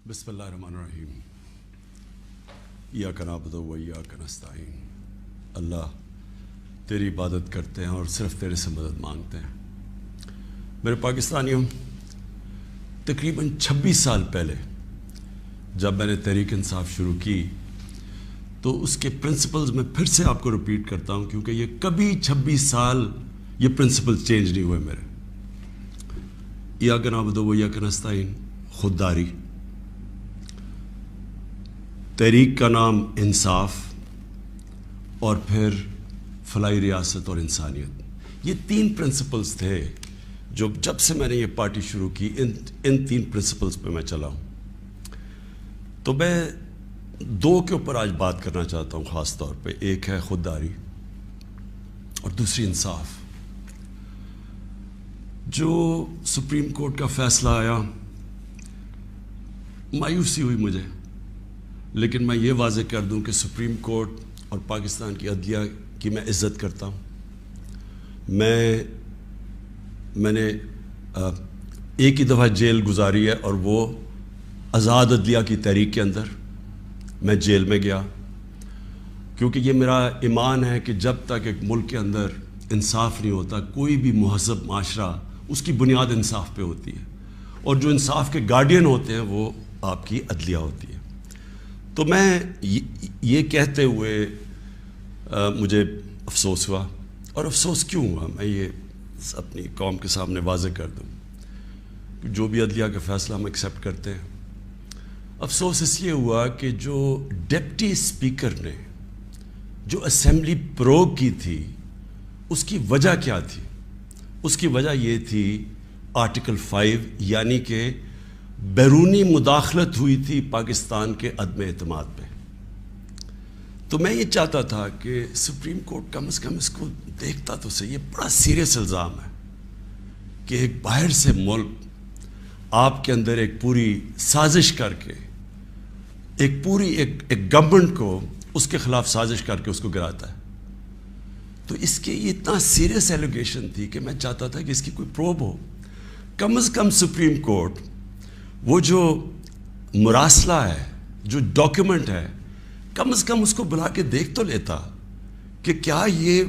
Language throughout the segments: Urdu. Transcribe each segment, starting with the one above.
بسم اللہ الرحمن الرحیم ایاک نعبد و ایاک نستعین۔ اللہ تیری عبادت کرتے ہیں اور صرف تیرے سے مدد مانگتے ہیں۔ میرے پاکستانیوں، تقریباً 26 سال پہلے جب میں نے تحریک انصاف شروع کی تو اس کے پرنسپلز میں پھر سے آپ کو ریپیٹ کرتا ہوں، کیونکہ یہ کبھی 26 سال یہ پرنسپل چینج نہیں ہوئے میرے۔ ایاک نعبد و ایاک نستعین، خودداری، تحریک کا نام انصاف، اور پھر فلاحی ریاست اور انسانیت۔ یہ 3 پرنسپلز تھے جو جب سے میں نے یہ پارٹی شروع کی ان 3 پرنسپلز پہ میں چلا ہوں۔ تو میں 2 کے اوپر آج بات کرنا چاہتا ہوں خاص طور پہ۔ ایک ہے خودداری اور دوسری انصاف۔ جو سپریم کورٹ کا فیصلہ آیا، مایوسی ہوئی مجھے، لیکن میں یہ واضح کر دوں کہ سپریم کورٹ اور پاکستان کی عدلیہ کی میں عزت کرتا ہوں۔ میں نے ایک ہی دفعہ جیل گزاری ہے، اور وہ آزاد عدلیہ کی تحریک کے اندر میں جیل میں گیا، کیونکہ یہ میرا ایمان ہے کہ جب تک ایک ملک کے اندر انصاف نہیں ہوتا، کوئی بھی مہذب معاشرہ، اس کی بنیاد انصاف پہ ہوتی ہے، اور جو انصاف کے گارڈین ہوتے ہیں وہ آپ کی عدلیہ ہوتی ہے۔ تو میں یہ کہتے ہوئے مجھے افسوس ہوا، اور افسوس کیوں ہوا میں یہ اپنی قوم کے سامنے واضح کر دوں کہ جو بھی عدلیہ کا فیصلہ ہم ایکسیپٹ کرتے ہیں۔ افسوس اس لیے ہوا کہ جو ڈپٹی اسپیکر نے جو اسمبلی پروگ کی تھی، اس کی وجہ کیا تھی؟ اس کی وجہ یہ تھی آرٹیکل 5، یعنی کہ بیرونی مداخلت ہوئی تھی پاکستان کے عدم اعتماد پہ۔ تو میں یہ چاہتا تھا کہ سپریم کورٹ کم از کم اس کو دیکھتا تو صحیح۔ یہ بڑا سیریس الزام ہے کہ ایک باہر سے ملک آپ کے اندر ایک پوری سازش کر کے ایک گورنمنٹ کو اس کے خلاف سازش کر کے اس کو گراتا ہے۔ تو اس کے یہ اتنا سیریس ایلیگیشن تھی کہ میں چاہتا تھا کہ اس کی کوئی پروب ہو۔ کم از کم سپریم کورٹ وہ جو مراسلہ ہے، جو ڈاکیومنٹ ہے، کم از کم اس کو بلا کے دیکھ تو لیتا کہ کیا یہ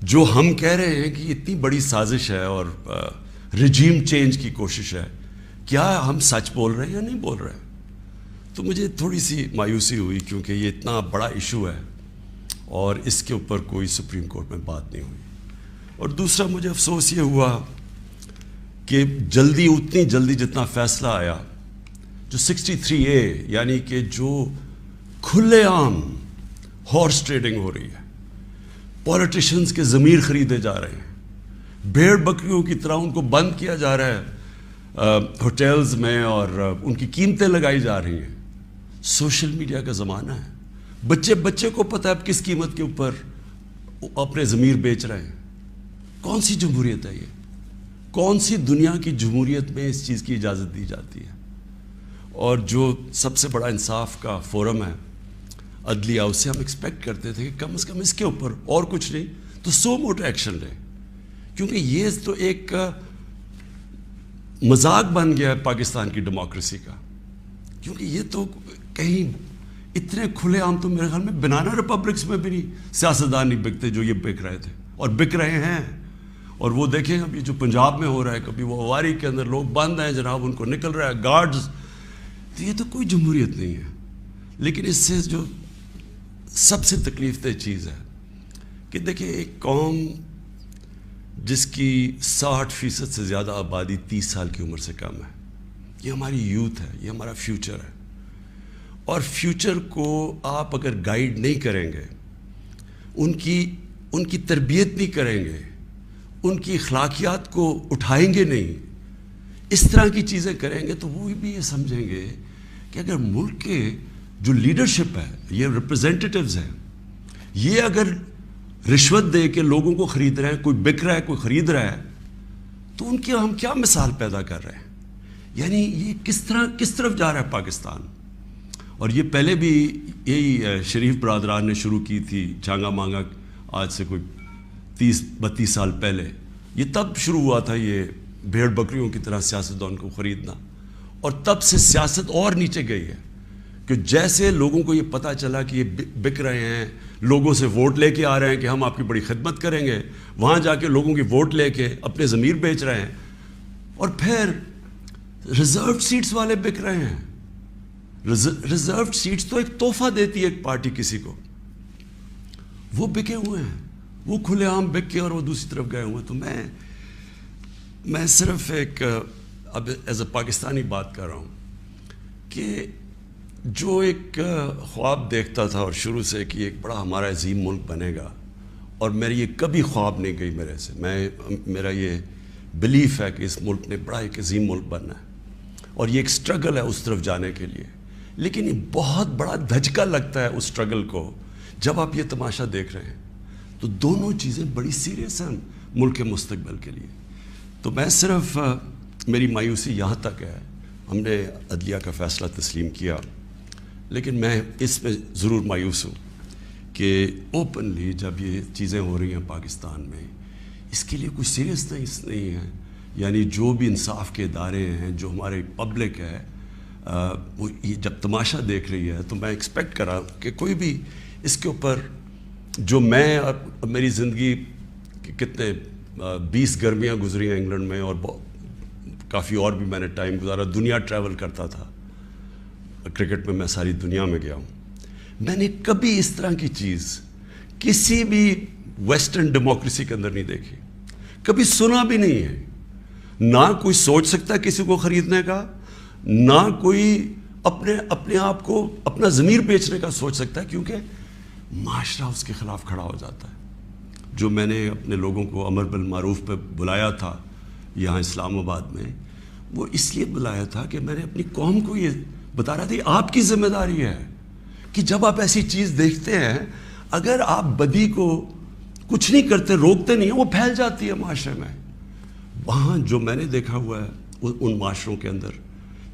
جو ہم کہہ رہے ہیں کہ یہ اتنی بڑی سازش ہے اور رجیم چینج کی کوشش ہے، کیا ہم سچ بول رہے ہیں یا نہیں بول رہے ہیں۔ تو مجھے تھوڑی سی مایوسی ہوئی، کیونکہ یہ اتنا بڑا ایشو ہے اور اس کے اوپر کوئی سپریم کورٹ میں بات نہیں ہوئی۔ اور دوسرا مجھے افسوس یہ ہوا کہ اتنی جلدی جتنا فیصلہ آیا، جو 63A، یعنی کہ جو کھلے عام ہارس ٹریڈنگ ہو رہی ہے، پولیٹیشنز کے ضمیر خریدے جا رہے ہیں، بھیڑ بکریوں کی طرح ان کو بند کیا جا رہا ہے ہوٹلز میں، اور ان کی قیمتیں لگائی جا رہی ہیں۔ سوشل میڈیا کا زمانہ ہے، بچے کو پتہ ہے اب کس قیمت کے اوپر اپنے ضمیر بیچ رہے ہیں۔ کون سی جمہوریت ہے یہ؟ کون سی دنیا کی جمہوریت میں اس چیز کی اجازت دی جاتی ہے؟ اور جو سب سے بڑا انصاف کا فورم ہے عدلیہ، اس سے ہم ایکسپیکٹ کرتے تھے کہ کم از کم اس کے اوپر اور کچھ نہیں تو سو موٹو ایکشن لے، کیونکہ یہ تو ایک مذاق بن گیا ہے پاکستان کی ڈیموکریسی کا۔ کیونکہ یہ تو کہیں اتنے کھلے عام تو میرے خیال میں بنانا ریپبلکس میں بھی نہیں سیاستدان نہیں بکتے جو یہ بک رہے تھے اور بک رہے ہیں۔ اور وہ دیکھیں ابھی جو پنجاب میں ہو رہا ہے، کبھی وہ اواری کے اندر لوگ بند ہیں جناب، ان کو نکل رہا ہے گارڈز۔ تو یہ تو کوئی جمہوریت نہیں ہے۔ لیکن اس سے جو سب سے تکلیف دہ چیز ہے کہ دیکھیں، ایک قوم جس کی 60% سے زیادہ آبادی 30 سال کی عمر سے کم ہے، یہ ہماری یوتھ ہے، یہ ہمارا فیوچر ہے۔ اور فیوچر کو آپ اگر گائیڈ نہیں کریں گے، ان کی تربیت نہیں کریں گے، ان کی اخلاقیات کو اٹھائیں گے نہیں، اس طرح کی چیزیں کریں گے، تو وہ بھی یہ سمجھیں گے کہ اگر ملک کے جو لیڈرشپ ہے، یہ ریپرزینٹیٹیوز ہیں، یہ اگر رشوت دے کے لوگوں کو خرید رہے ہیں، کوئی بک رہا ہے کوئی خرید رہا ہے، تو ان کی ہم کیا مثال پیدا کر رہے ہیں؟ یعنی یہ کس طرف جا رہا ہے پاکستان۔ اور یہ پہلے بھی یہی شریف برادران نے شروع کی تھی، چانگا مانگا، آج سے کوئی 30-32 سال پہلے، یہ تب شروع ہوا تھا، یہ بھیڑ بکریوں کی طرح سیاستدان کو خریدنا۔ اور تب سے سیاست اور نیچے گئی ہے کہ جیسے لوگوں کو یہ پتہ چلا کہ یہ بک رہے ہیں، لوگوں سے ووٹ لے کے آ رہے ہیں کہ ہم آپ کی بڑی خدمت کریں گے، وہاں جا کے لوگوں کی ووٹ لے کے اپنے ضمیر بیچ رہے ہیں، اور پھر ریزروڈ سیٹس والے بک رہے ہیں. ریزروڈ سیٹس تو ایک تحفہ دیتی ہے ایک پارٹی کسی کو، وہ بکے ہوئے ہیں، وہ کھلے عام بک کے اور وہ دوسری طرف گئے ہوئے ہیں. تو میں صرف ایک اب ایز اے پاکستانی بات کر رہا ہوں کہ جو ایک خواب دیکھتا تھا اور شروع سے کہ ایک بڑا ہمارا عظیم ملک بنے گا، اور میری یہ کبھی خواب نہیں گئی میرے سے، میرا یہ بلیف ہے کہ اس ملک نے بڑا ایک عظیم ملک بننا ہے، اور یہ ایک سٹرگل ہے اس طرف جانے کے لیے. لیکن یہ بہت بڑا دھچکا لگتا ہے اس سٹرگل کو جب آپ یہ تماشا دیکھ رہے ہیں. تو دونوں چیزیں بڑی سیریس ہیں ملک کے مستقبل کے لیے. تو میں صرف میری مایوسی یہاں تک ہے، ہم نے عدلیہ کا فیصلہ تسلیم کیا، لیکن میں اس میں ضرور مایوس ہوں کہ اوپنلی جب یہ چیزیں ہو رہی ہیں پاکستان میں، اس کے لیے کوئی سیریسنس نہیں ہے. یعنی جو بھی انصاف کے ادارے ہیں، جو ہمارے پبلک ہے، وہ یہ جب تماشا دیکھ رہی ہے تو میں ایکسپیکٹ کر رہا ہوں کہ کوئی بھی اس کے اوپر، جو میں میری زندگی کتنے 20 گرمیاں گزری ہیں انگلینڈ میں، اور کافی اور بھی میں نے ٹائم گزارا، دنیا ٹریول کرتا تھا، کرکٹ میں میں ساری دنیا میں گیا ہوں. میں نے کبھی اس طرح کی چیز کسی بھی ویسٹرن ڈیموکریسی کے اندر نہیں دیکھی، کبھی سنا بھی نہیں ہے. نہ کوئی سوچ سکتا ہے کسی کو خریدنے کا، نہ کوئی اپنے آپ کو اپنا ضمیر بیچنے کا سوچ سکتا ہے، کیونکہ معاشرہ اس کے خلاف کھڑا ہو جاتا ہے. جو میں نے اپنے لوگوں کو امر بالمعروف پہ بلایا تھا یہاں اسلام آباد میں، وہ اس لیے بلایا تھا کہ میں نے اپنی قوم کو یہ بتا رہا تھا آپ کی ذمہ داری ہے کہ جب آپ ایسی چیز دیکھتے ہیں، اگر آپ بدی کو کچھ نہیں کرتے، روکتے نہیں ہیں، وہ پھیل جاتی ہے معاشرے میں. وہاں جو میں نے دیکھا ہوا ہے ان معاشروں کے اندر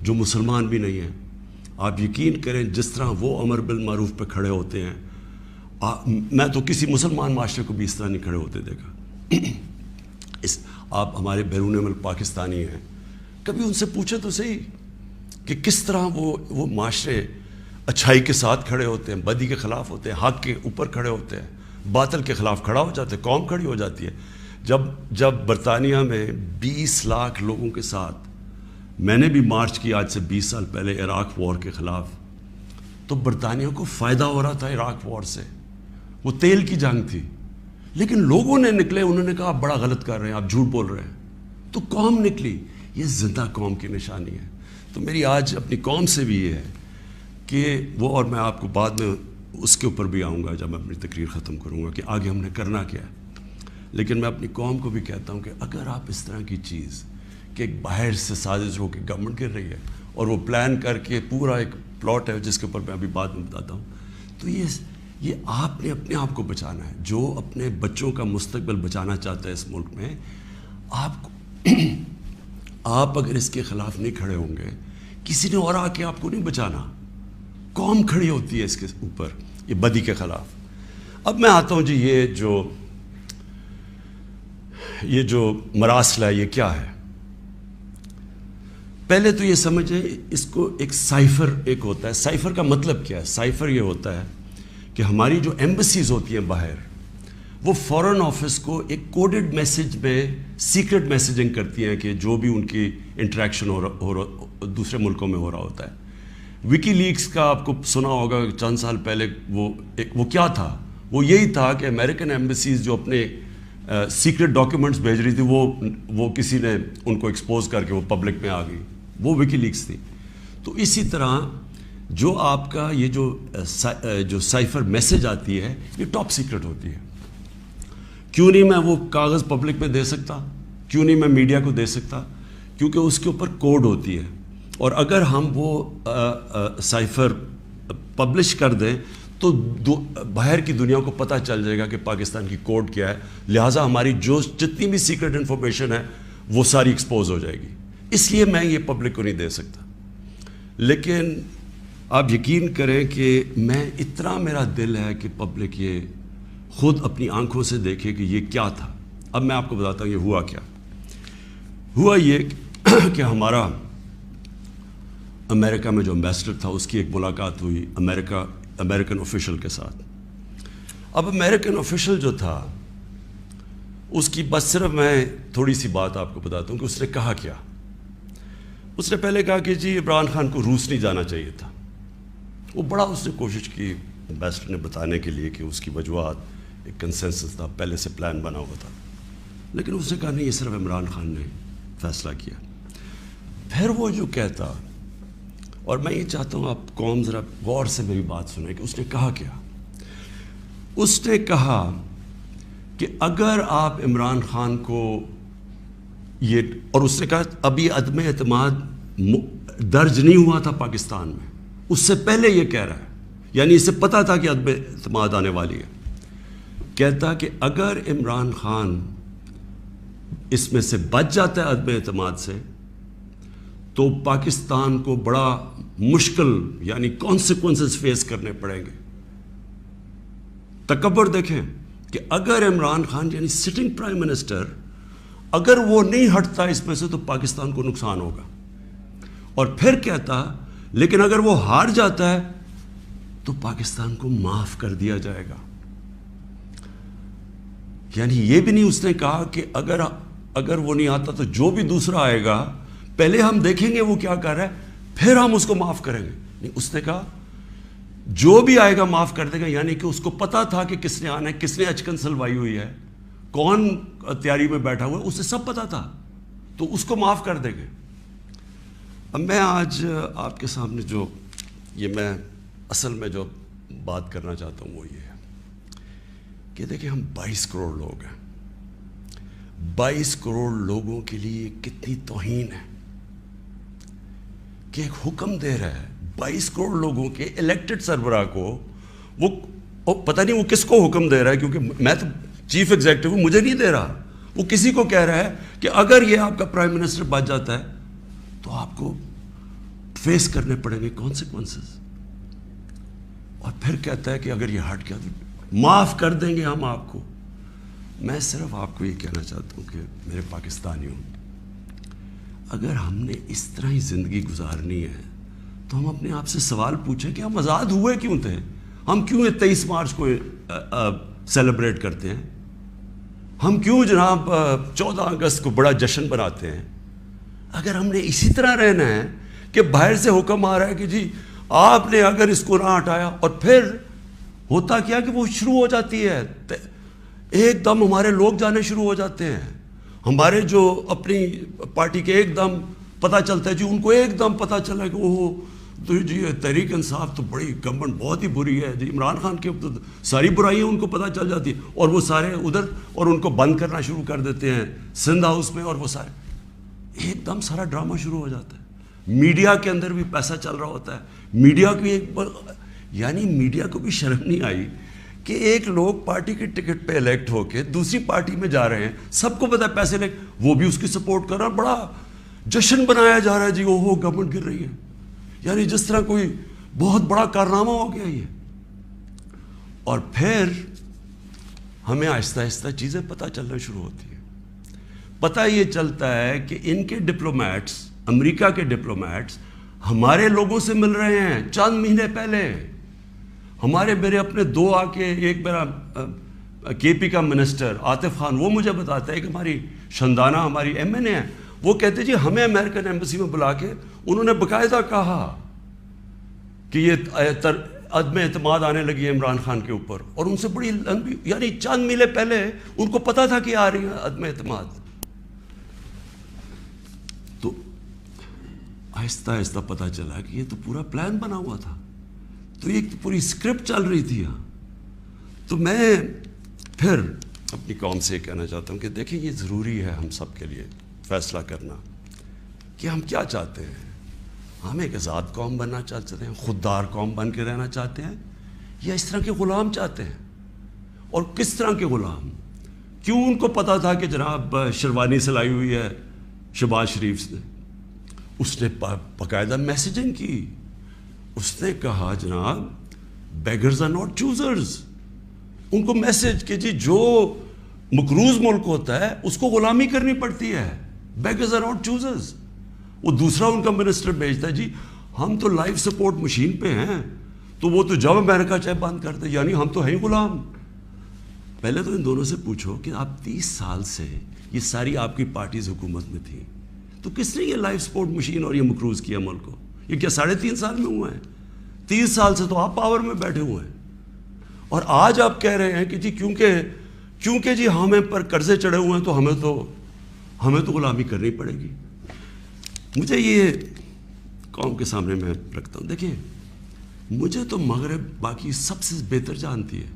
جو مسلمان بھی نہیں ہیں، آپ یقین کریں جس طرح وہ امر بالمعروف پہ کھڑے ہوتے ہیں، میں تو کسی مسلمان معاشرے کو بھی اس طرح نہیں کھڑے ہوتے دیکھا. آپ ہمارے بیرون ملک پاکستانی ہیں، کبھی ان سے پوچھے تو صحیح کہ کس طرح وہ معاشرے اچھائی کے ساتھ کھڑے ہوتے ہیں، بدی کے خلاف ہوتے ہیں، حق کے اوپر کھڑے ہوتے ہیں، باطل کے خلاف کھڑا ہو جاتے ہیں، قوم کھڑی ہو جاتی ہے. جب برطانیہ میں 20 لاکھ لوگوں کے ساتھ میں نے بھی مارچ کی آج سے 20 سال پہلے عراق وار کے خلاف، تو برطانیہ کو فائدہ ہو رہا تھا عراق وار سے، وہ تیل کی جنگ تھی، لیکن لوگوں نے نکلے، انہوں نے کہا آپ بڑا غلط کر رہے ہیں، آپ جھوٹ بول رہے ہیں. تو قوم نکلی. یہ زندہ قوم کی نشانی ہے. تو میری آج اپنی قوم سے بھی یہ ہے کہ وہ، اور میں آپ کو بعد میں اس کے اوپر بھی آؤں گا جب میں اپنی تقریر ختم کروں گا کہ آگے ہم نے کرنا کیا ہے. لیکن میں اپنی قوم کو بھی کہتا ہوں کہ اگر آپ اس طرح کی چیز کہ ایک باہر سے سازش ہو کے گورنمنٹ گر رہی ہے اور وہ پلان کر کے پورا ایک پلاٹ ہے جس کے اوپر میں ابھی بعد میں بتاتا ہوں، تو یہ آپ نے اپنے آپ کو بچانا ہے. جو اپنے بچوں کا مستقبل بچانا چاہتا ہے اس ملک میں، آپ اگر اس کے خلاف نہیں کھڑے ہوں گے، کسی نے اور آ کے آپ کو نہیں بچانا. قوم کھڑی ہوتی ہے اس کے اوپر، یہ بدی کے خلاف. اب میں آتا ہوں جی، یہ جو مراسل ہے یہ کیا ہے. پہلے تو یہ سمجھیں اس کو ایک سائفر ایک ہوتا ہے. سائفر کا مطلب کیا ہے؟ سائفر یہ ہوتا ہے کہ ہماری جو ایمبیسیز ہوتی ہیں باہر، وہ فورن آفس کو ایک کوڈڈ میسج میں سیکرٹ میسیجنگ کرتی ہیں کہ جو بھی ان کی انٹریکشن دوسرے ملکوں میں ہو رہا ہوتا ہے. وکی لیکس کا آپ کو سنا ہوگا چند سال پہلے، وہ کیا تھا؟ وہ یہی تھا کہ امریکن ایمبیسیز جو اپنے سیکرٹ ڈاکیومنٹس بھیج رہی تھی، وہ کسی نے ان کو ایکسپوز کر کے وہ پبلک میں آ گئی، وہ وکی لیکس تھی. تو اسی طرح جو آپ کا یہ جو سائفر میسج آتی ہے، یہ ٹاپ سیکرٹ ہوتی ہے. کیوں نہیں میں وہ کاغذ پبلک میں دے سکتا؟ کیوں نہیں میں میڈیا کو دے سکتا؟ کیونکہ اس کے اوپر کوڈ ہوتی ہے، اور اگر ہم وہ سائفر پبلش کر دیں تو باہر کی دنیا کو پتہ چل جائے گا کہ پاکستان کی کوڈ کیا ہے. لہٰذا ہماری جتنی بھی سیکرٹ انفارمیشن ہے وہ ساری ایکسپوز ہو جائے گی. اس لیے میں یہ پبلک کو نہیں دے سکتا. لیکن آپ یقین کریں کہ میں اتنا میرا دل ہے کہ پبلک یہ خود اپنی آنکھوں سے دیکھے کہ یہ کیا تھا. اب میں آپ کو بتاتا ہوں یہ ہوا کیا. ہوا یہ کہ امریکہ میں جو امبیسڈر تھا اس کی ایک ملاقات ہوئی امریکن آفیشل کے ساتھ. اب امریکن آفیشل جو تھا اس کی بس صرف میں تھوڑی سی بات آپ کو بتاتا ہوں کہ اس نے کہا کیا. اس نے پہلے کہا کہ جی عمران خان کو روس نہیں جانا چاہیے تھا. وہ بڑا اس نے کوشش کی امبیسڈر نے بتانے کے لیے کہ اس کی وجوہات, ایک کنسنسس تھا, پہلے سے پلان بنا ہوا تھا, لیکن اس نے کہا نہیں, یہ صرف عمران خان نے فیصلہ کیا. پھر وہ جو کہتا, اور میں یہ چاہتا ہوں آپ قوم ذرا غور سے میری بات سنیں کہ اس نے کہا کیا. اس نے کہا کہ اگر آپ عمران خان کو یہ, اور اس نے کہا ابھی عدم اعتماد درج نہیں ہوا تھا پاکستان میں, اس سے پہلے یہ کہہ رہا ہے, یعنی اسے پتا تھا کہ عدم اعتماد آنے والی ہے. کہتا کہ اگر عمران خان اس میں سے بچ جاتا ہے عدم اعتماد سے, تو پاکستان کو بڑا مشکل یعنی کانسیکوینسز فیس کرنے پڑیں گے. تکبر دیکھیں کہ اگر عمران خان یعنی سٹنگ پرائم منسٹر اگر وہ نہیں ہٹتا اس میں سے تو پاکستان کو نقصان ہوگا. اور پھر کہتا لیکن اگر وہ ہار جاتا ہے تو پاکستان کو معاف کر دیا جائے گا. یعنی یہ بھی نہیں اس نے کہا کہ اگر وہ نہیں آتا تو جو بھی دوسرا آئے گا پہلے ہم دیکھیں گے وہ کیا کر رہا ہے, پھر ہم اس کو معاف کریں گے. نہیں, اس نے کہا جو بھی آئے گا معاف کر دے گا. یعنی کہ اس کو پتا تھا کہ کس نے آنا ہے, کس نے اچکن سلوائی ہوئی ہے, کون تیاری میں بیٹھا ہوا ہے, اسے سب پتا تھا, تو اس کو معاف کر دیں گے. اب میں آج آپ کے سامنے جو میں اصل میں جو بات کرنا چاہتا ہوں وہ یہ ہے کہ دیکھیں ہم 22 کروڑ لوگ ہیں. 22 کروڑ لوگوں کے لیے کتنی توہین ہے کہ ایک حکم دے رہا ہے 22 کروڑ لوگوں کے الیکٹڈ سربراہ کو. وہ پتہ نہیں وہ کس کو حکم دے رہا ہے, کیونکہ میں تو چیف ایگزیکٹو ہوں, مجھے نہیں دے رہا. وہ کسی کو کہہ رہا ہے کہ اگر یہ آپ کا پرائم منسٹر بچ جاتا ہے تو آپ کو فیس کرنے پڑیں گے کانسیکوینسز. اور پھر کہتا ہے کہ اگر یہ ہٹ گیا تو معاف کر دیں گے ہم آپ کو. میں صرف آپ کو یہ کہنا چاہتا ہوں کہ میرے پاکستانیوں, اگر ہم نے اس طرح ہی زندگی گزارنی ہے تو ہم اپنے آپ سے سوال پوچھیں کہ ہم آزاد ہوئے کیوں تھے. ہم کیوں 23 مارچ کو سیلیبریٹ کرتے ہیں, ہم کیوں جناب 14 اگست کو بڑا جشن بناتے ہیں. اگر ہم نے اسی طرح رہنا ہے کہ باہر سے حکم آ رہا ہے کہ جی آپ نے اگر اس کو نہ ہٹایا, اور پھر ہوتا کیا کہ وہ شروع ہو جاتی ہے, ایک دم ہمارے لوگ جانے شروع ہو جاتے ہیں. ہمارے جو اپنی پارٹی کے ایک دم پتہ چلتا ہے جی, ان کو ایک دم پتہ چلا کہ وہ تو جی تحریک انصاف تو بڑی گورنمنٹ بہت ہی بری ہے جی, عمران خان کے تو ساری برائیاں ان کو پتہ چل جاتی ہیں, اور وہ سارے ادھر, اور ان کو بند کرنا شروع کر دیتے ہیں سندھ ہاؤس میں, اور وہ سارے ایک دم سارا ڈرامہ شروع ہو جاتا ہے. میڈیا کے اندر بھی پیسہ چل رہا ہوتا ہے. میڈیا کی یعنی میڈیا کو بھی شرم نہیں آئی کہ ایک لوگ پارٹی کے ٹکٹ پہ الیکٹ ہو کے دوسری پارٹی میں جا رہے ہیں, سب کو پتہ ہے پیسے لے, وہ بھی اس کی سپورٹ کر رہا, بڑا جشن بنایا جا رہا ہے جی اوہو گورنمنٹ گر رہی ہے, یعنی جس طرح کوئی بہت بڑا کارنامہ ہو گیا یہ. اور پھر ہمیں آہستہ آہستہ چیزیں پتہ چلنا شروع ہوتی ہیں. پتہ یہ چلتا ہے کہ ان کے ڈپلومیٹس, امریکہ کے ڈپلومیٹس ہمارے لوگوں سے مل رہے ہیں چند مہینے پہلے. میرے اپنے 2 آ کے, ایک میرا کے پی کا منسٹر عاطف خان, وہ مجھے بتاتا ہے کہ ہماری شندانہ ہماری ایم این اے ہے, وہ کہتے جی ہمیں امریکن ایمبیسی میں بلا کے انہوں نے باقاعدہ کہا کہ یہ عدم اعتماد آنے لگی ہے عمران خان کے اوپر, اور ان سے بڑی لمبی یعنی چند مہینے پہلے ان کو پتا تھا کہ آ رہی ہے عدم اعتماد. تو آہستہ آہستہ پتہ چلا کہ یہ تو پورا پلان بنا ہوا تھا, تو یہ پوری اسکرپٹ چل رہی تھی یہاں. تو میں پھر اپنی قوم سے کہنا چاہتا ہوں کہ دیکھیں یہ ضروری ہے ہم سب کے لیے فیصلہ کرنا کہ ہم کیا چاہتے ہیں. ہم ایک آزاد قوم بننا چاہتے ہیں, خوددار قوم بن کے رہنا چاہتے ہیں, یا اس طرح کے غلام چاہتے ہیں. اور کس طرح کے غلام, کیوں ان کو پتا تھا کہ جناب شیروانی سلائی ہوئی ہے شہباز شریف نے, اس نے باقاعدہ میسیجنگ کی. اس نے کہا جناب بیگرز آر ناٹ چوزرز, ان کو میسیج کہ جی جو مقروض ملک ہوتا ہے اس کو غلامی کرنی پڑتی ہے, بیگرز آر ناٹ چوزرز. وہ دوسرا ان کا منسٹر بھیجتا ہے جی ہم تو لائف سپورٹ مشین پہ ہیں، تو وہ تو جب امریکہ چاہے بند کر دے، یعنی ہم تو ہیں غلام۔ پہلے تو ان دونوں سے پوچھو کہ آپ 30 سال سے یہ ساری آپ کی پارٹیز حکومت میں تھیں، تو کس نے یہ لائف سپورٹ مشین اور یہ مقروض کیا ملک کو؟ یہ کیا 3.5 سال میں ہوا ہے؟ 30 سال سے تو آپ پاور میں بیٹھے ہوئے ہیں، اور آج آپ کہہ رہے ہیں کہ جی کیونکہ جی ہمیں پر قرضے چڑھے ہوئے ہیں تو ہمیں تو غلامی کرنی پڑے گی۔ مجھے یہ قوم کے سامنے میں رکھتا ہوں، دیکھیں مجھے تو مغرب باقی سب سے بہتر جانتی ہے،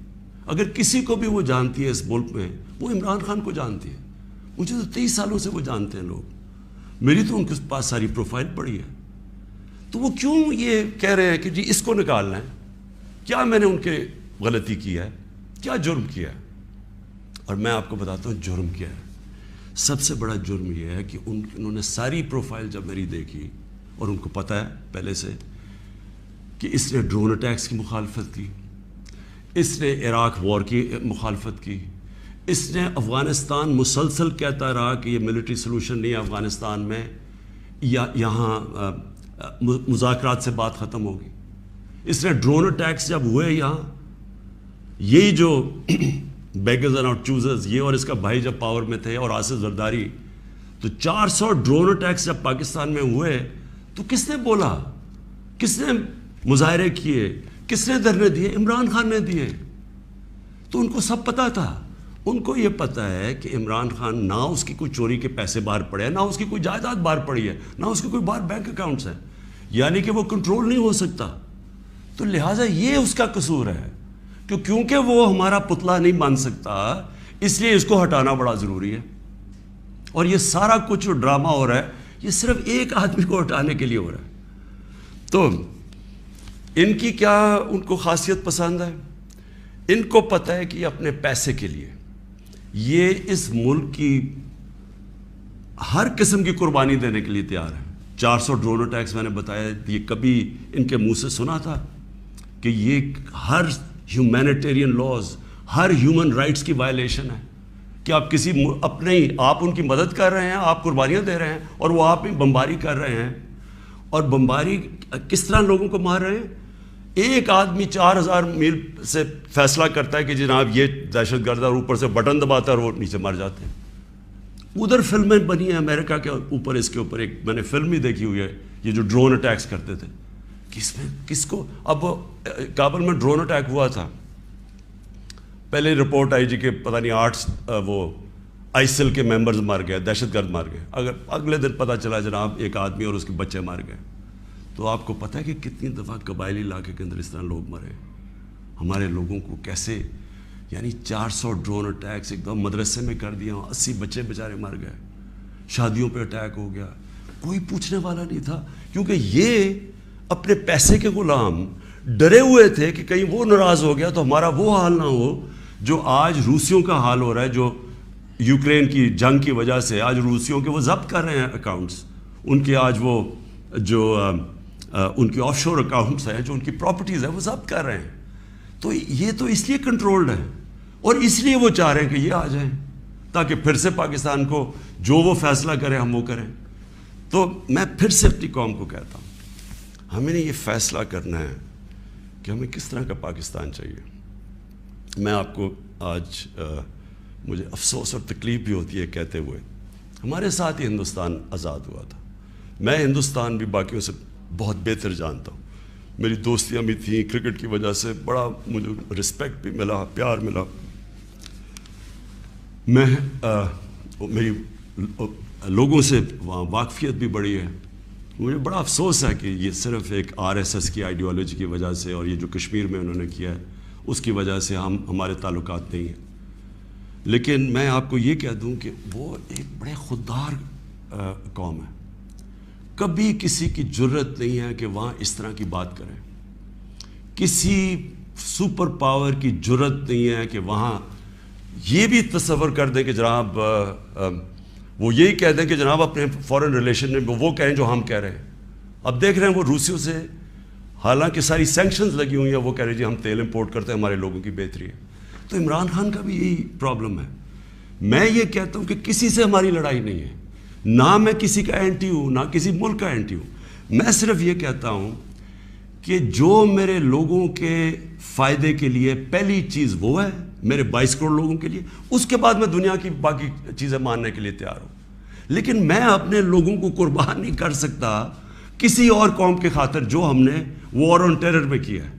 اگر کسی کو بھی وہ جانتی ہے اس ملک میں، وہ عمران خان کو جانتی ہے۔ مجھے تو 23 سالوں سے وہ جانتے ہیں لوگ، میری تو ان کے پاس ساری پروفائل پڑی ہے، تو وہ کیوں یہ کہہ رہے ہیں کہ جی اس کو نکالنا ہے؟ کیا میں نے ان کے غلطی کیا ہے؟ کیا جرم کیا ہے؟ اور میں آپ کو بتاتا ہوں جرم کیا ہے۔ سب سے بڑا جرم یہ ہے کہ انہوں نے ساری پروفائل جب میری دیکھی، اور ان کو پتہ ہے پہلے سے کہ اس نے ڈرون اٹیکس کی مخالفت کی، اس نے عراق وار کی مخالفت کی، اس نے افغانستان مسلسل کہتا رہا کہ یہ ملٹری سلوشن نہیں ہے افغانستان میں، یہاں مذاکرات سے بات ختم ہوگی۔ اس نے ڈرون اٹیکس جب ہوئے یہاں، یہی جو بیگرز اینڈ آؤٹ چوزرز، یہ اور اس کا بھائی جب پاور میں تھے، اور آصف زرداری، تو 400 ڈرون اٹیکس جب پاکستان میں ہوئے تو کس نے بولا؟ کس نے مظاہرے کیے؟ کس نے دھرنے دیے؟ عمران خان نے دیے۔ تو ان کو سب پتا تھا، ان کو یہ پتا ہے کہ عمران خان نہ اس کی کوئی چوری کے پیسے باہر پڑے ہیں، نہ اس کی کوئی جائیداد باہر پڑی ہے، نہ اس کے کوئی باہر بینک اکاؤنٹس ہیں، یعنی کہ وہ کنٹرول نہیں ہو سکتا۔ تو لہٰذا یہ اس کا قصور ہے کہ کیونکہ وہ ہمارا پتلا نہیں بن سکتا، اس لیے اس کو ہٹانا بڑا ضروری ہے۔ اور یہ سارا کچھ جو ڈرامہ ہو رہا ہے، یہ صرف ایک آدمی کو ہٹانے کے لیے ہو رہا ہے۔ تو ان کی کیا ان کو خاصیت پسند ہے؟ ان کو پتہ ہے کہ اپنے پیسے کے لیے یہ اس ملک کی ہر قسم کی قربانی دینے کے لیے تیار ہے۔ 400 ڈرون اٹیکس میں نے بتایا، یہ کبھی ان کے منہ سے سنا تھا کہ یہ ہر ہیومینیٹیرین لاز، ہر ہیومن رائٹس کی وائلیشن ہے کہ آپ کسی آپ ان کی مدد کر رہے ہیں، آپ قربانیاں دے رہے ہیں، اور وہ آپ ہی بمباری کر رہے ہیں۔ اور بمباری کس طرح لوگوں کو مار رہے ہیں؟ ایک آدمی 4000 میل سے فیصلہ کرتا ہے کہ جناب یہ دہشت گرد، اور اوپر سے بٹن دباتا ہے اور وہ نیچے مر جاتے ہیں۔ ادھر فلمیں بنی ہیں امریکہ کے اوپر، اس کے اوپر ایک میں نے فلم ہی دیکھی ہوئی ہے، یہ جو ڈرون اٹیکس کرتے تھے، کس کو اب کابل میں ڈرون اٹیک ہوا تھا، پہلے رپورٹ آئی جی کہ پتہ نہیں 8 وہ آئیسل کے ممبرز مر گئے، دہشت گرد مر گئے، اگر اگلے دن پتہ چلا جناب ایک آدمی اور اس کے بچے مر گئے۔ تو آپ کو پتہ ہے کہ کتنی دفعہ قبائلی علاقے کے اندر اس طرح لوگ مرے، ہمارے لوگوں کو کیسے، یعنی 400 ڈرون اٹیکس ایک دم مدرسے میں کر دیا، 80 بچے بیچارے مر گئے، شادیوں پہ اٹیک ہو گیا، کوئی پوچھنے والا نہیں تھا، کیونکہ یہ اپنے پیسے کے غلام ڈرے ہوئے تھے کہ کہیں وہ ناراض ہو گیا تو ہمارا وہ حال نہ ہو جو آج روسیوں کا حال ہو رہا ہے، جو یوکرین کی جنگ کی وجہ سے آج روسیوں کے وہ ضبط کر رہے ہیں اکاؤنٹس، ان کے آج وہ جو ان کی آف شور اکاؤنٹس ہیں، جو ان کی پراپرٹیز ہیں، وہ ضبط کر رہے ہیں۔ تو یہ تو اس لیے کنٹرولڈ ہے، اور اس لیے وہ چاہ رہے ہیں کہ یہ آ جائیں تاکہ پھر سے پاکستان کو جو وہ فیصلہ کریں ہم وہ کریں۔ تو میں پھر سے اپنی قوم کو کہتا ہوں، ہمیں نے یہ فیصلہ کرنا ہے کہ ہمیں کس طرح کا پاکستان چاہیے۔ میں آپ کو آج مجھے افسوس اور تکلیف بھی ہوتی ہے کہتے ہوئے، ہمارے ساتھ ہی ہندوستان آزاد ہوا تھا، میں ہندوستان بھی باقیوں سے بہت بہتر جانتا ہوں، میری دوستیاں بھی تھیں، کرکٹ کی وجہ سے بڑا مجھے رسپیکٹ بھی ملا، پیار ملا، میں میری لوگوں سے وہاں واقفیت بھی بڑی ہے۔ مجھے بڑا افسوس ہے کہ یہ صرف ایک RSS کی آئیڈیالوجی کی وجہ سے، اور یہ جو کشمیر میں انہوں نے کیا ہے اس کی وجہ سے ہمارے تعلقات نہیں ہیں۔ لیکن میں آپ کو یہ کہہ دوں کہ وہ ایک بڑے خوددار قوم ہے، کبھی کسی کی جرت نہیں ہے کہ وہاں اس طرح کی بات کریں، کسی سپر پاور کی جرت نہیں ہے کہ وہاں یہ بھی تصور کر دیں کہ جناب وہ یہی کہہ دیں کہ جناب اپنے فورن ریلیشن میں وہ کہیں جو ہم کہہ رہے ہیں۔ اب دیکھ رہے ہیں وہ روسیوں سے حالانکہ ساری سینکشنز لگی ہوئی ہیں، وہ کہہ رہے ہیں جی ہم تیل امپورٹ کرتے ہیں، ہمارے لوگوں کی بہتری ہے۔ تو عمران خان کا بھی یہی پرابلم ہے۔ میں یہ کہتا ہوں کہ کسی سے ہماری لڑائی نہیں ہے، نہ میں کسی کا اینٹی ہوں، نہ کسی ملک کا اینٹی ہوں، میں صرف یہ کہتا ہوں کہ جو میرے لوگوں کے فائدے کے لیے پہلی چیز وہ ہے میرے 22 کروڑ لوگوں کے لیے، اس کے بعد میں دنیا کی باقی چیزیں ماننے کے لیے تیار ہوں، لیکن میں اپنے لوگوں کو قربان نہیں کر سکتا کسی اور قوم کے خاطر جو ہم نے وار آن ٹیرر میں کیا ہے۔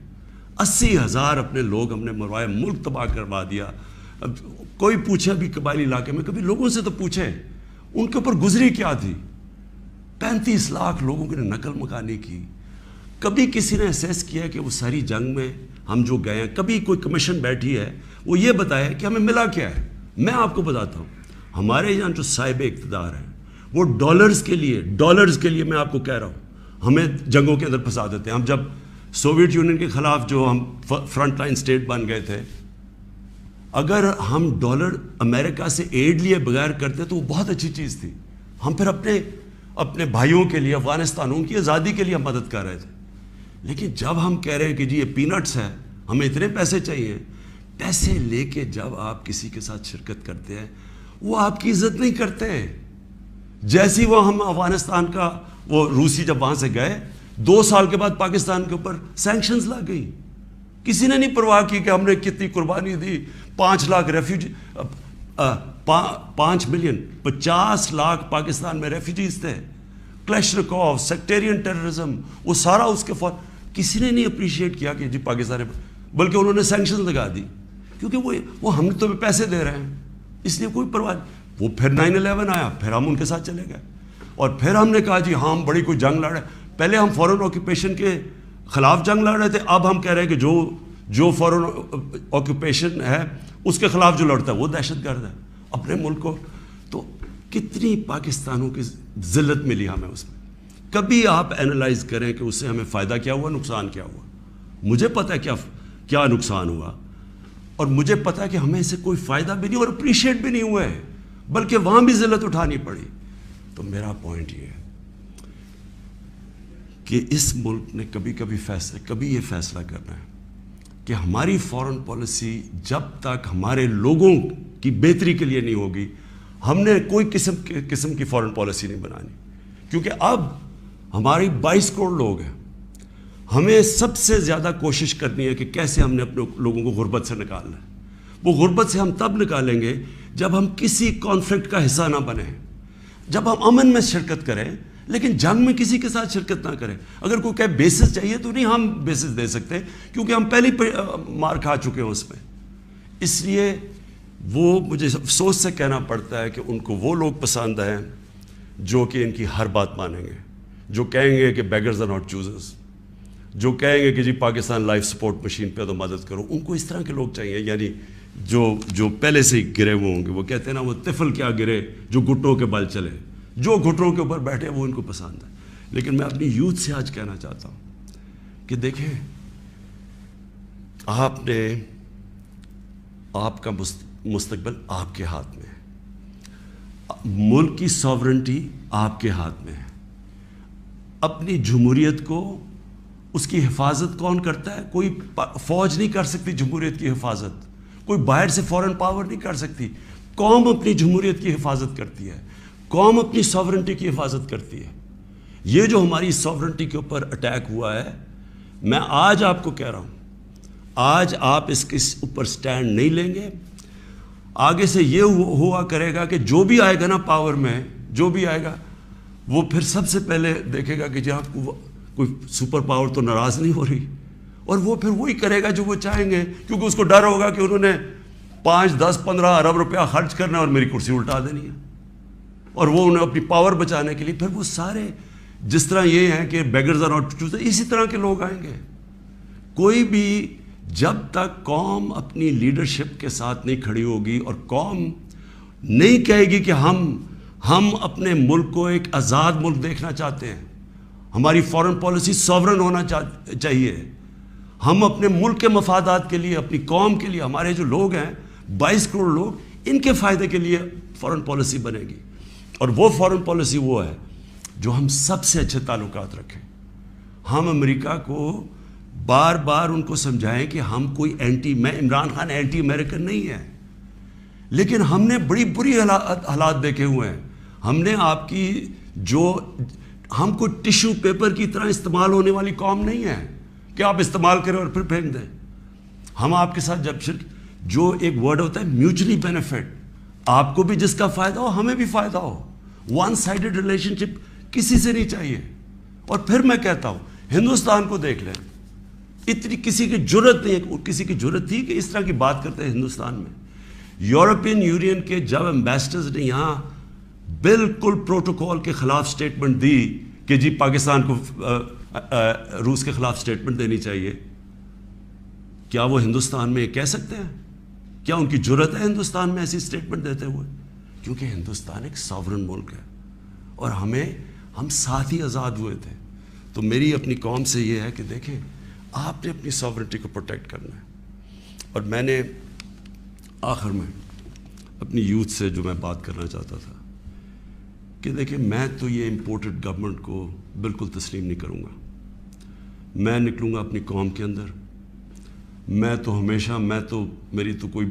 80,000 اپنے لوگ ہم نے مروائے، ملک تباہ کروا دیا۔ اب کوئی پوچھے بھی قبائلی علاقے میں، کبھی لوگوں سے تو پوچھیں ان کے اوپر گزری کیا تھی۔ 35 لاکھ لوگوں کی نقل مکانی کی۔ کبھی کسی نے اسیس کیا کہ وہ ساری جنگ میں ہم جو گئے ہیں، کبھی کوئی کمیشن بیٹھی ہے وہ یہ بتائے کہ ہمیں ملا کیا ہے؟ میں آپ کو بتاتا ہوں، ہمارے یہاں جو صاحب اقتدار ہیں وہ ڈالرز کے لیے میں آپ کو کہہ رہا ہوں ہمیں جنگوں کے اندر پھنسا دیتے ہیں۔ ہم جب سوویت یونین کے خلاف جو ہم فرنٹ لائن اسٹیٹ بن گئے تھے، اگر ہم ڈالر امریکہ سے ایڈ لیے بغیر کرتے تو وہ بہت اچھی چیز تھی۔ ہم پھر اپنے بھائیوں کے لیے، افغانستانوں کی آزادی کے لیے ہم مدد کر رہے تھے۔ لیکن جب ہم کہہ رہے ہیں کہ جی یہ پینٹس ہے، ہمیں اتنے پیسے چاہیے، پیسے لے کے جب آپ کسی کے ساتھ شرکت کرتے ہیں وہ آپ کی عزت نہیں کرتے۔ جیسی وہ ہم افغانستان کا وہ روسی جب وہاں سے گئے، 2 سال کے بعد پاکستان کے اوپر سینکشنز لگ گئی۔ کسی نے نہیں پرواہ کی کہ ہم نے کتنی قربانی دی۔ 5 لاکھ ریفیوجی، 5 ملین 50 لاکھ پاکستان میں ریفیوجیز تھے۔ کلیشنکوف، سیکٹیرین ٹیررزم، وہ سارا اس کے فور کسی نے نہیں اپریشیٹ کیا کہ جی پاکستان، بلکہ انہوں نے سینکشنز لگا دی کیونکہ وہ ہم تو پیسے دے رہے ہیں، اس لیے کوئی پرواہ نہیں۔ وہ پھر 9/11 آیا، پھر ہم ان کے ساتھ چلے گئے اور پھر ہم نے کہا جی ہاں ہم بڑی کوئی جنگ لڑ رہے ہیں۔ پہلے ہم فورن آکوپیشن کے خلاف جنگ لڑ رہے تھے، اب ہم کہہ رہے ہیں کہ جو فورن آکوپیشن ہے اس کے خلاف جو لڑتا ہے وہ دہشت گرد ہے اپنے ملک کو۔ تو کتنی پاکستانوں کی ذلت ملی ہمیں اس میں۔ کبھی آپ اینالائز کریں کہ اس سے ہمیں فائدہ کیا ہوا، نقصان کیا ہوا۔ مجھے پتہ ہے کیا نقصان ہوا، اور مجھے پتہ ہے کہ ہمیں اس سے کوئی فائدہ بھی نہیں اور اپریشیٹ بھی نہیں ہوا ہے، بلکہ وہاں بھی ذلت اٹھانی پڑی۔ تو میرا پوائنٹ یہ ہے کہ اس ملک نے کبھی یہ فیصلہ کرنا ہے کہ ہماری فورن پالیسی جب تک ہمارے لوگوں کی بہتری کے لیے نہیں ہوگی، ہم نے کوئی قسم کی فورن پالیسی نہیں بنانی، کیونکہ اب ہماری 22 کروڑ لوگ ہیں۔ ہمیں سب سے زیادہ کوشش کرنی ہے کہ کیسے ہم نے اپنے لوگوں کو غربت سے نکالنا ہے۔ وہ غربت سے ہم تب نکالیں گے جب ہم کسی کانفلکٹ کا حصہ نہ بنیں، جب ہم امن میں شرکت کریں، لیکن جنگ میں کسی کے ساتھ شرکت نہ کریں۔ اگر کوئی کہے بیسس چاہیے تو نہیں، ہم بیسس دے سکتے کیونکہ ہم پہلے مار کھا چکے ہیں اس میں۔ اس لیے وہ مجھے افسوس سے کہنا پڑتا ہے کہ ان کو وہ لوگ پسند ہیں جو کہ ان کی ہر بات مانیں گے، جو کہیں گے کہ بیگرز آر ناٹ چوزرز، جو کہیں گے کہ جی پاکستان لائف سپورٹ مشین پہ تو مدد کرو۔ ان کو اس طرح کے لوگ چاہیے، یعنی جو پہلے سے ہی گرے ہوئے ہوں گے۔ وہ کہتے ہیں نا وہ طفل کیا گرے جو گھٹنوں کے بل چلے، جو گھٹنوں کے اوپر بیٹھے وہ ان کو پسند ہے۔ لیکن میں اپنی یوتھ سے آج کہنا چاہتا ہوں کہ دیکھیں، آپ کا مستقبل آپ کے ہاتھ میں ہے، ملک کی ساورنٹی آپ کے ہاتھ میں ہے۔ اپنی جمہوریت کو، اس کی حفاظت کون کرتا ہے؟ کوئی فوج نہیں کر سکتی جمہوریت کی حفاظت، کوئی باہر سے فورن پاور نہیں کر سکتی۔ قوم اپنی جمہوریت کی حفاظت کرتی ہے، قوم اپنی ساورنٹی کی حفاظت کرتی ہے۔ یہ جو ہماری ساورنٹی کے اوپر اٹیک ہوا ہے، میں آج آپ کو کہہ رہا ہوں، آج آپ اس کے اوپر سٹینڈ نہیں لیں گے، آگے سے یہ ہوا کرے گا کہ جو بھی آئے گا نا پاور میں، جو بھی آئے گا وہ پھر سب سے پہلے دیکھے گا کہ جی آپ کو کوئی سپر پاور تو ناراض نہیں ہو رہی، اور وہ پھر وہی کرے گا جو وہ چاہیں گے، کیونکہ اس کو ڈر ہوگا کہ انہوں نے 5, 10, 15 ارب روپیہ خرچ کرنا ہے اور میری کرسی الٹا دینی ہے، اور وہ انہیں اپنی پاور بچانے کے لیے پھر وہ سارے جس طرح یہ ہیں کہ بیگرز آر ناٹ چوزرز، اسی طرح کے لوگ آئیں گے۔ کوئی بھی جب تک قوم اپنی لیڈرشپ کے ساتھ نہیں کھڑی ہوگی اور قوم نہیں کہے گی کہ ہم اپنے ملک کو ایک آزاد ملک دیکھنا چاہتے ہیں، ہماری فورن پالیسی ساورن ہونا چاہیے، ہم اپنے ملک کے مفادات کے لیے، اپنی قوم کے لیے، ہمارے جو لوگ ہیں 22 کروڑ لوگ، ان کے فائدے کے لیے فورن پالیسی بنے گی۔ اور وہ فورن پالیسی وہ ہے جو ہم سب سے اچھے تعلقات رکھیں۔ ہم امریکہ کو بار بار ان کو سمجھائیں کہ ہم کوئی میں عمران خان اینٹی امریکن نہیں ہے، لیکن ہم نے بڑی بری حالات دیکھے ہوئے ہیں۔ ہم نے آپ کی جو ہم کوئی ٹیشو پیپر کی طرح استعمال ہونے والی قوم نہیں ہے کہ آپ استعمال کریں اور پھر پھینک دیں. ہم آپ کے ساتھ جب جو ایک ورڈ ہوتا ہے میوچلی بینیفٹ, آپ کو بھی جس کا فائدہ ہو ہمیں بھی فائدہ ہو. ون سائیڈڈ ریلیشن شپ کسی سے نہیں چاہیے. اور پھر میں کہتا ہوں ہندوستان کو دیکھ لیں, اتنی کسی کی جرت نہیں ہے, کسی کی جرت تھی کہ اس طرح کی بات کرتے ہیں ہندوستان میں. یورپین یونین کے جب ایمبیسڈرز نے یہاں بالکل پروٹوکول کے خلاف سٹیٹمنٹ دی کہ جی پاکستان کو روس کے خلاف سٹیٹمنٹ دینی چاہیے, کیا وہ ہندوستان میں یہ کہہ سکتے ہیں؟ کیا ان کی جرت ہے ہندوستان میں ایسی سٹیٹمنٹ دیتے ہوئے؟ کیونکہ ہندوستان ایک ساورن ملک ہے اور ہم ساتھ ہی آزاد ہوئے تھے. تو میری اپنی قوم سے یہ ہے کہ دیکھیں آپ نے اپنی ساورنٹی کو پروٹیکٹ کرنا ہے. اور میں نے آخر میں اپنی یوتھ سے جو میں بات کرنا چاہتا تھا کہ دیکھیں میں تو یہ امپورٹڈ گورنمنٹ کو بالکل تسلیم نہیں کروں گا. میں نکلوں گا اپنی قوم کے اندر. میں تو میری تو کوئی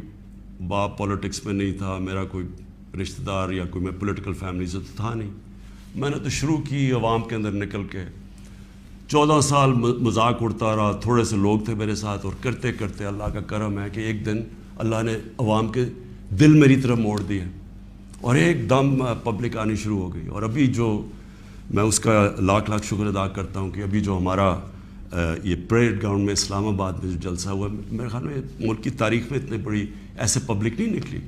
باپ پولیٹکس میں نہیں تھا, میرا کوئی رشتہ دار یا کوئی میں پولیٹیکل فیملی سے تو تھا نہیں. میں نے تو شروع کی عوام کے اندر نکل کے 14 سال مذاق اڑتا رہا. تھوڑے سے لوگ تھے میرے ساتھ اور کرتے کرتے اللہ کا کرم ہے کہ ایک دن اللہ نے عوام کے دل میری طرف موڑ دیے اور ایک دم پبلک آنی شروع ہو گئی. اور ابھی جو میں اس کا لاکھ لاکھ شکر ادا کرتا ہوں کہ ابھی جو ہمارا یہ پریڈ گراؤنڈ میں اسلام آباد میں جو جلسہ ہوا, میرے خیال میں ملک کی تاریخ میں اتنی بڑی ایسے پبلک نہیں نکلی.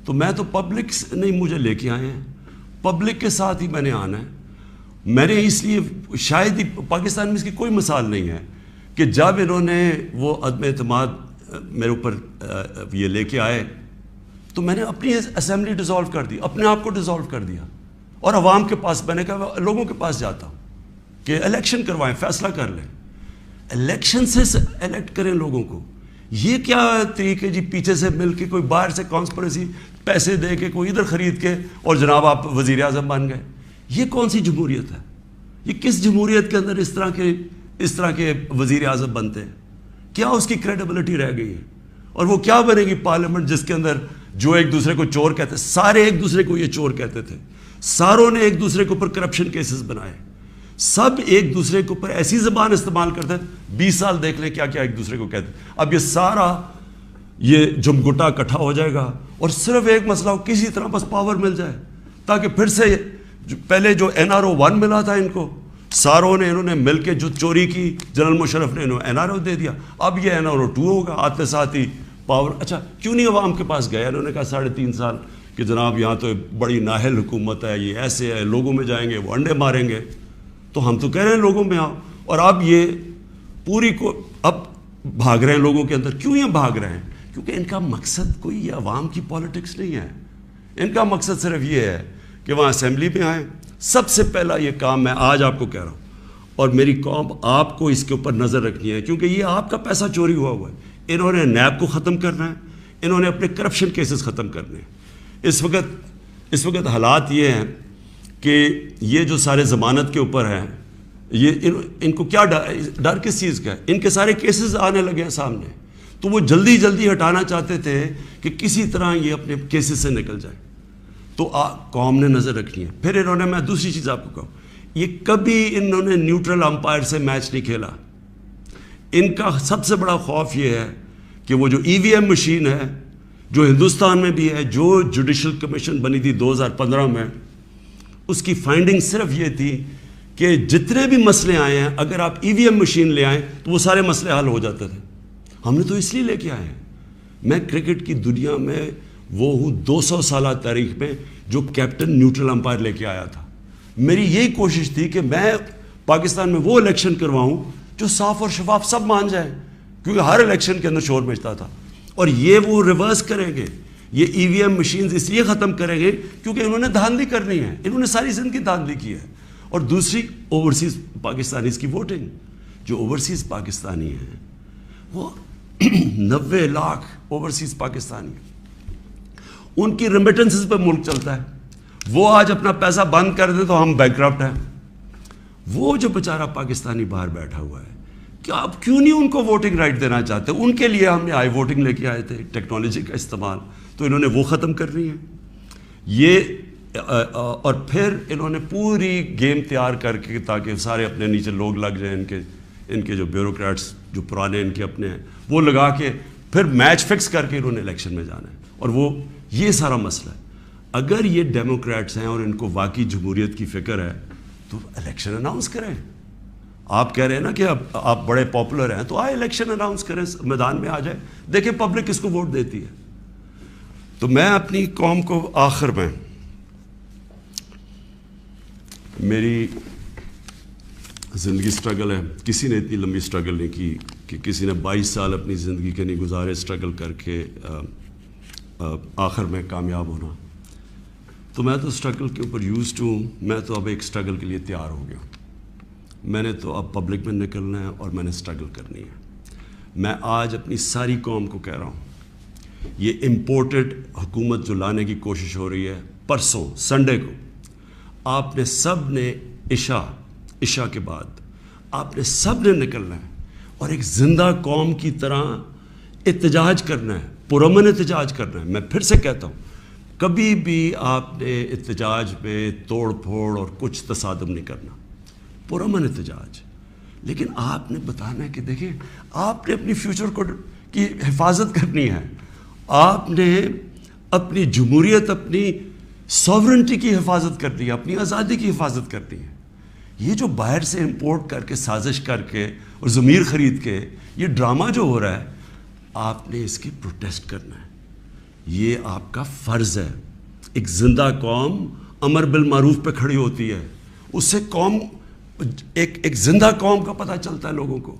تو میں تو پبلک نہیں مجھے لے کے آئے ہیں, پبلک کے ساتھ ہی میں نے آنا ہے. میں نے اس لیے شاید ہی پاکستان میں اس کی کوئی مثال نہیں ہے کہ جب انہوں نے وہ عدم اعتماد میرے اوپر یہ لے کے آئے تو میں نے اپنی اسمبلی ڈیزالو کر دی, اپنے آپ کو ڈیزالو کر دیا اور عوام کے پاس میں نے کہا لوگوں کے پاس جاتا ہوں کہ الیکشن کروائیں, فیصلہ کر لیں, الیکشن سے الیکٹ کریں لوگوں کو. یہ کیا طریقے جی پیچھے سے مل کے کوئی باہر سے کانسپریسی پیسے دے کے کوئی ادھر خرید کے اور جناب آپ وزیر اعظم بن گئے. یہ کون سی جمہوریت ہے؟ یہ کس جمہوریت کے اندر اس طرح کے وزیر اعظم بنتے ہیں؟ کیا اس کی کریڈیبلٹی رہ گئی ہے؟ اور وہ کیا بنے گی پارلیمنٹ جس کے اندر جو ایک دوسرے کو چور کہتے, سارے ایک دوسرے کو یہ چور کہتے تھے, ساروں نے ایک دوسرے کے اوپر کرپشن کیسز بنائے, سب ایک دوسرے کے اوپر ایسی زبان استعمال کرتے ہیں. 20 سال دیکھ لیں کیا کیا ایک دوسرے کو کہتے ہیں. اب یہ سارا یہ جمگٹا اکٹھا ہو جائے گا اور صرف ایک مسئلہ ہو, کسی طرح بس پاور مل جائے تاکہ پھر سے پہلے جو NRO 1 ملا تھا ان کو, ساروں نے انہوں نے مل کے جو چوری کی, جنرل مشرف نے انہوں NRO دے دیا, اب یہ NRO 2 ہوگا. آتے ساتھ ہی پاور, اچھا کیوں نہیں عوام کے پاس گئے؟ انہوں نے کہا 3.5 سال کہ جناب یہاں تو بڑی نااہل حکومت ہے, یہ ایسے ہے, لوگوں میں جائیں گے وہ انڈے ماریں گے. تو ہم تو کہہ رہے ہیں لوگوں میں آؤ, اور اب یہ پوری کو اب بھاگ رہے ہیں لوگوں کے اندر. کیوں یہ بھاگ رہے ہیں؟ کیونکہ ان کا مقصد کوئی یہ عوام کی پالیٹکس نہیں ہے. ان کا مقصد صرف یہ ہے کہ وہاں اسمبلی میں آئیں. سب سے پہلا یہ کام میں آج آپ کو کہہ رہا ہوں, اور میری قوم آپ کو اس کے اوپر نظر رکھنی ہے کیونکہ یہ آپ کا پیسہ چوری ہوا ہے. انہوں نے نیب کو ختم کرنا ہے, انہوں نے اپنے کرپشن کیسز ختم کرنے ہیں. اس وقت حالات یہ ہیں کہ یہ جو سارے ضمانت کے اوپر ہیں, یہ ان کو کیا ڈر کس چیز کا ہے؟ ان کے سارے کیسز آنے لگے ہیں سامنے, تو وہ جلدی جلدی ہٹانا چاہتے تھے کہ کسی طرح یہ اپنے کیسز سے نکل جائے. تو قوم نے نظر رکھنی ہے. پھر انہوں نے, میں دوسری چیز آپ کو کہوں, یہ کبھی انہوں نے نیوٹرل امپائر سے میچ نہیں کھیلا. ان کا سب سے بڑا خوف یہ ہے کہ وہ جو EVM مشین ہے جو ہندوستان میں بھی ہے, جو جوڈیشل کمیشن بنی تھی 2015 میں, اس کی فائنڈنگ صرف یہ تھی کہ جتنے بھی مسئلے آئے ہیں اگر آپ EVM مشین لے آئیں تو وہ سارے مسئلے حل ہو جاتے تھے. ہم نے تو اس لیے لے کے آئے ہیں. میں کرکٹ کی دنیا میں وہ ہوں 200 سالہ تاریخ میں جو کیپٹن نیوٹرل امپائر لے کے آیا تھا. میری یہی کوشش تھی کہ میں پاکستان میں وہ الیکشن کرواؤں جو صاف اور شفاف سب مان جائیں, کیونکہ ہر الیکشن کے اندر شور مچتا تھا. اور یہ وہ ریورس کریں گے, یہ EVM مشینز اس لیے ختم کریں گے کیونکہ انہوں نے دھاندلی کرنی ہے. انہوں نے ساری زندگی دھاندلی کی ہے. اور دوسری اوورسیز پاکستانیز کی ووٹنگ, جو اوورسیز پاکستانی ہیں وہ 90 لاکھ اوورسیز پاکستانی, ان کی ریمیٹنسز پہ ملک چلتا ہے. وہ آج اپنا پیسہ بند کر دیں تو ہم بینکرپٹ ہیں. وہ جو بیچارہ پاکستانی باہر بیٹھا ہوا ہے, کہ آپ کیوں نہیں ان کو ووٹنگ رائٹ دینا چاہتے؟ ان کے لیے ہم نے آئی ووٹنگ لے کے آئے تھے, ٹیکنالوجی کا استعمال, تو انہوں نے وہ ختم کرنی ہے. یہ اور پھر انہوں نے پوری گیم تیار کر کے تاکہ سارے اپنے نیچے لوگ لگ جائیں، ان کے جو بیوروکریٹس جو پرانے ان کے اپنے ہیں وہ لگا کے پھر میچ فکس کر کے انہوں نے الیکشن میں جانا ہے. اور وہ یہ سارا مسئلہ ہے. اگر یہ ڈیموکریٹس ہیں اور ان کو واقعی جمہوریت کی فکر ہے تو الیکشن اناؤنس کریں. آپ کہہ رہے ہیں نا کہ اب آپ بڑے پاپولر ہیں تو آئے الیکشن اناؤنس کریں، میدان میں آ جائے، دیکھیں پبلک کس کو ووٹ دیتی ہے. تو میں اپنی قوم کو آخر میں، میری زندگی سٹرگل ہے، کسی نے اتنی لمبی سٹرگل نہیں کی کہ کسی نے 22 سال اپنی زندگی کے نہیں گزارے سٹرگل کر کے آخر میں کامیاب ہونا. تو میں تو سٹرگل کے اوپر یوزڈ ہوں. میں تو اب ایک سٹرگل کے لیے تیار ہو گیا ہوں. میں نے تو اب پبلک میں نکلنا ہے اور میں نے سٹرگل کرنی ہے. میں آج اپنی ساری قوم کو کہہ رہا ہوں، یہ امپورٹڈ حکومت جو لانے کی کوشش ہو رہی ہے، پرسوں سنڈے کو آپ نے سب نے عشاء کے بعد آپ نے سب نے نکلنا ہے اور ایک زندہ قوم کی طرح احتجاج کرنا ہے، پرامن احتجاج کرنا ہے. میں پھر سے کہتا ہوں، کبھی بھی آپ نے احتجاج میں توڑ پھوڑ اور کچھ تصادم نہیں کرنا، پرامن احتجاج. لیکن آپ نے بتانا ہے کہ دیکھیں آپ نے اپنی فیوچر کو کی حفاظت کرنی ہے، آپ نے اپنی جمہوریت، اپنی ساورنٹی کی حفاظت کرنی ہے، اپنی آزادی کی حفاظت کرنی ہے. یہ جو باہر سے امپورٹ کر کے سازش کر کے اور ضمیر خرید کے یہ ڈرامہ جو ہو رہا ہے، آپ نے اس کی پروٹیسٹ کرنا ہے. یہ آپ کا فرض ہے. ایک زندہ قوم امر بالمعروف پہ کھڑی ہوتی ہے، اس سے قوم ایک زندہ قوم کا پتہ چلتا ہے لوگوں کو.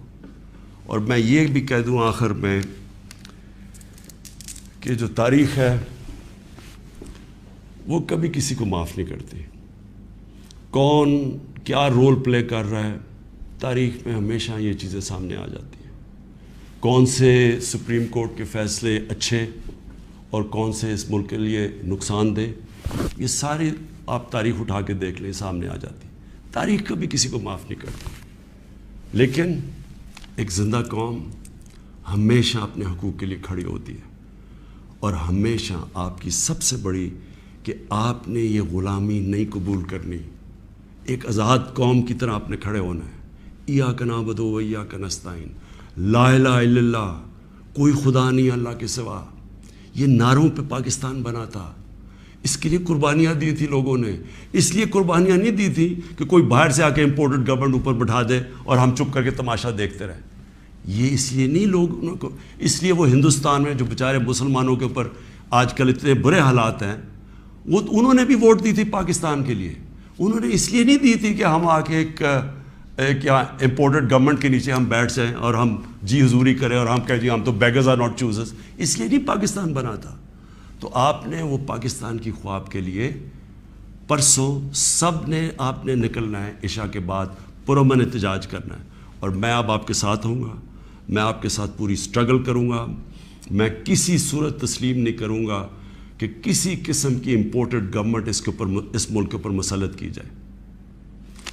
اور میں یہ بھی کہہ دوں آخر میں کہ جو تاریخ ہے وہ کبھی کسی کو معاف نہیں کرتی. کون کیا رول پلے کر رہا ہے، تاریخ میں ہمیشہ یہ چیزیں سامنے آ جاتی ہیں. کون سے سپریم کورٹ کے فیصلے اچھے اور کون سے اس ملک کے لیے نقصان دہ، یہ ساری آپ تاریخ اٹھا کے دیکھ لیں، سامنے آ جاتی. تاریخ کبھی کسی کو معاف نہیں کرتی. لیکن ایک زندہ قوم ہمیشہ اپنے حقوق کے لیے کھڑی ہوتی ہے. اور ہمیشہ آپ کی سب سے بڑی کہ آپ نے یہ غلامی نہیں قبول کرنی. ایک آزاد قوم کی طرح آپ نے کھڑے ہونا ہے. ایاک نعبد و ایاک نستعین، لا الہ الا اللہ، کوئی خدا نہیں اللہ کے سوا. یہ نعروں پہ پاکستان بنا تھا. اس کے لیے قربانیاں دی تھی لوگوں نے. اس لیے قربانیاں نہیں دی تھی کہ کوئی باہر سے آ کے امپورٹڈ گورنمنٹ اوپر بٹھا دے اور ہم چپ کر کے تماشا دیکھتے رہیں. یہ اس لیے نہیں لوگوں کو، اس لیے وہ ہندوستان میں جو بیچارے مسلمانوں کے اوپر آج کل اتنے برے حالات ہیں، وہ انہوں نے بھی ووٹ دی تھی پاکستان کے لیے. انہوں نے اس لیے نہیں دی تھی کہ ہم آ کے ایک کیا امپورٹڈ گورنمنٹ کے نیچے ہم بیٹھ جائیں اور ہم جی حضوری کریں اور ہم کہیں جی ہم تو بیگرز آر ناٹ چوزرز. اس لیے نہیں پاکستان بنا تھا. تو آپ نے وہ پاکستان کی خواب کے لیے پرسوں سب نے آپ نے نکلنا ہے، عشاء کے بعد پرامن احتجاج کرنا ہے. اور میں اب آپ کے ساتھ ہوں گا، میں آپ کے ساتھ پوری سٹرگل کروں گا. میں کسی صورت تسلیم نہیں کروں گا کہ کسی قسم کی امپورٹڈ گورنمنٹ اس ملک کے اوپر مسلط کی جائے.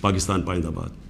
پاکستان پائندہ باد.